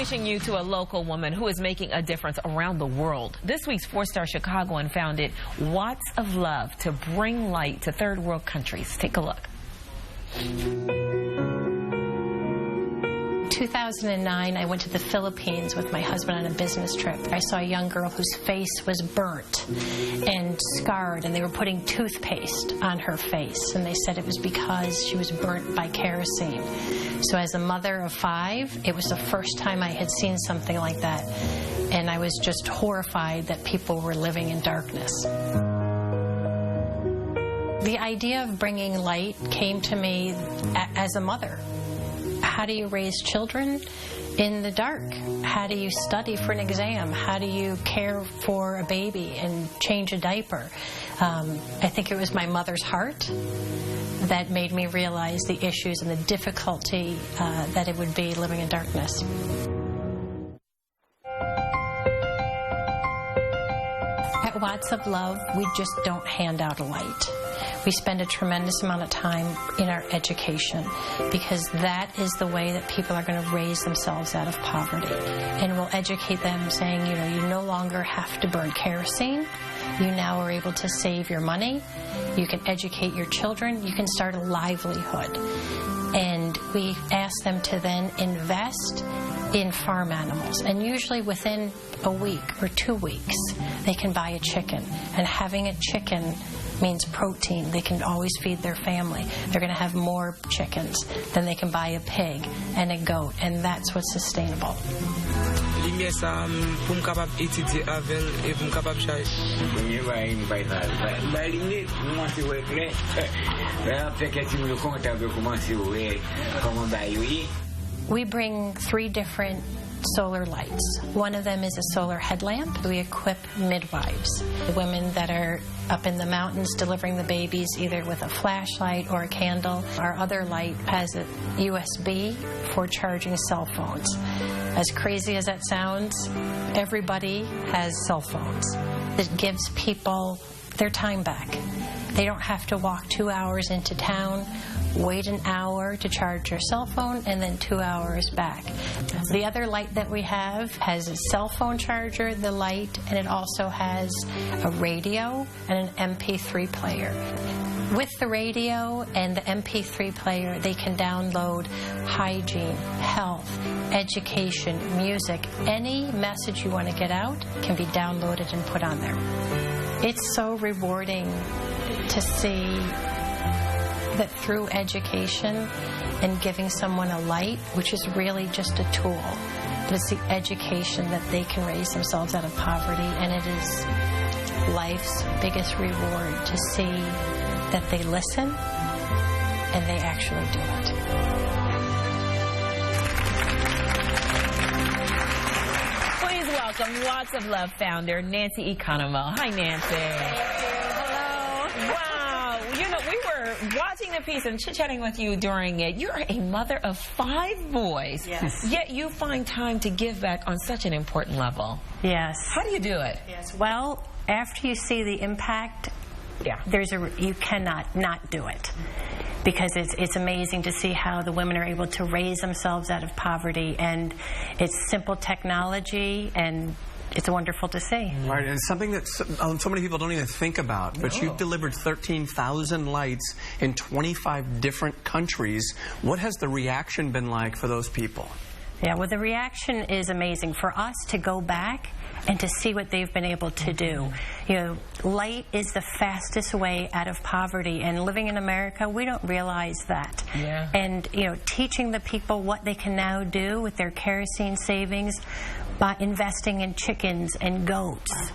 introducing you to a local woman who is making a difference around the world. This week's four-star Chicagoan founded Watts of Love to bring light to third world countries. Take a look. 2009, I went to the Philippines with my husband on a business trip. I saw a young girl whose face was burnt and scarred, and they were putting toothpaste on her face, and they said it was because she was burnt by kerosene. So as a mother of 5, it was the first time I had seen something like that, and I was just horrified that people were living in darkness. The idea of bringing light came to me as a mother. How do you raise children in the dark? How do you study for an exam? How do you care for a baby and change a diaper? I think it was my mother's heart that made me realize the issues and the difficulty that it would be living in darkness. At Watts of Love, we just don't hand out a light. We spend a tremendous amount of time in our education, because that is the way that people are going to raise themselves out of poverty. And we'll educate them saying, you know, you no longer have to burn kerosene. You now are able to save your money. You can educate your children. You can start a livelihood. And we ask them to then invest in farm animals. And usually within a week or 2 weeks, they can buy a chicken. And having a chicken means protein. They can always feed their family. They're going to have more chickens than they can buy a pig and a goat, and that's what's sustainable. We bring 3 different solar lights. One of them is a solar headlamp. We equip midwives, the women that are up in the mountains delivering the babies, either with a flashlight or a candle. Our other light has a USB for charging cell phones. As crazy as that sounds, everybody has cell phones. It gives people their time back. They don't have to walk 2 hours into town, wait an hour to charge your cell phone, and then 2 hours back. The other light that we have has a cell phone charger, the light, and it also has a radio and an MP3 player. With the radio and the MP3 player, they can download hygiene, health, education, music. Any message you want to get out can be downloaded and put on there. It's so rewarding to see that through education and giving someone a light, which is really just a tool, but it's the education that they can raise themselves out of poverty, and it is life's biggest reward to see that they listen and they actually do it. Please welcome Watts of Love founder Nancy Economou. Hi, Nancy. Hello. Wow. You know, we were watching the piece and chit-chatting with you during it. You're a mother of 5 boys. Yes. Yet you find time to give back on such an important level. Yes. How do you do it? Yes. Well, after you see the impact, you cannot not do it, because it's amazing to see how the women are able to raise themselves out of poverty, and it's simple technology, and it's wonderful to see. Right, and something that so many people don't even think about, but you've delivered 13,000 lights in 25 different countries. What has the reaction been like for those people? Yeah, well, the reaction is amazing. For us to go back and to see what they've been able to do. You know, light is the fastest way out of poverty, and living in America, we don't realize that. Yeah. And, you know, teaching the people what they can now do with their kerosene savings by investing in chickens and goats.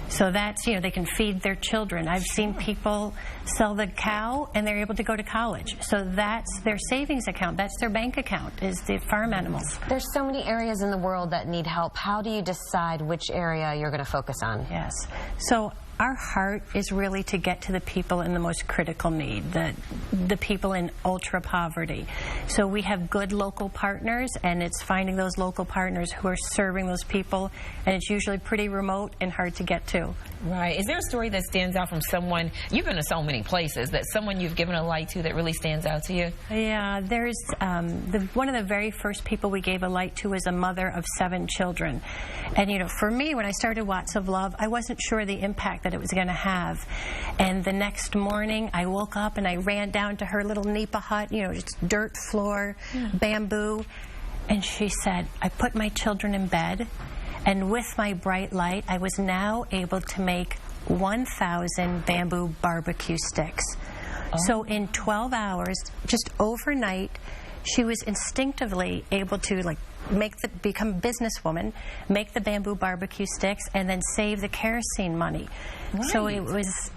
So that's, you know, they can feed their children. I've seen people sell the cow and they're able to go to college. So that's their savings account. That's their bank account, is the farm animals. There's so many areas in the world that need help. How do you decide which area you're going to focus on? Yes. So our heart is really to get to the people in the most critical need, the people in ultra poverty. So we have good local partners, and it's finding those local partners who are serving those people, and it's usually pretty remote and hard to get to. Right. Is there a story that stands out from someone, you've been to so many places, that someone you've given a light to that really stands out to you? Yeah, there's one of the very first people we gave a light to was a mother of 7 children. And, you know, for me, when I started Watts of Love, I wasn't sure the impact that it was going to have. And the next morning, I woke up and I ran down to her little nipa hut, you know, just dirt floor, bamboo. And she said, I put my children in bed, and with my bright light, I was now able to make 1,000 bamboo barbecue sticks. So in 12 hours, just overnight, she was instinctively able to become a businesswoman, make the bamboo barbecue sticks, and then save the kerosene money. Right. So it was.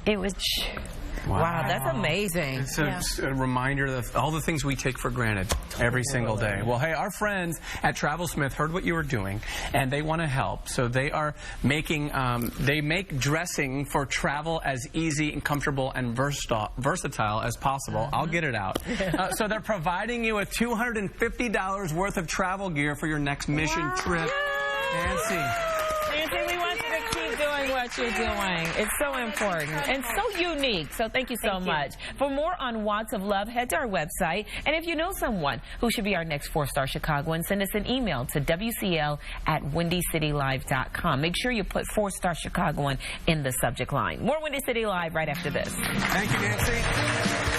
Wow, that's amazing. It's a reminder of all the things we take for granted every single day. Well, hey, our friends at TravelSmith heard what you were doing, and they want to help. So they are making, they make dressing for travel as easy and comfortable and versatile as possible. I'll get it out. So they're providing you with $250 worth of travel gear for your next mission trip. Nancy, we want you to keep doing what you're doing. It's so important and so unique. So thank you so much. For more on Watts of Love, head to our website. And if you know someone who should be our next 4-star Chicagoan, send us an email to WCL@WindyCityLive.com. Make sure you put 4-star Chicagoan in the subject line. More Windy City Live right after this. Thank you, Nancy.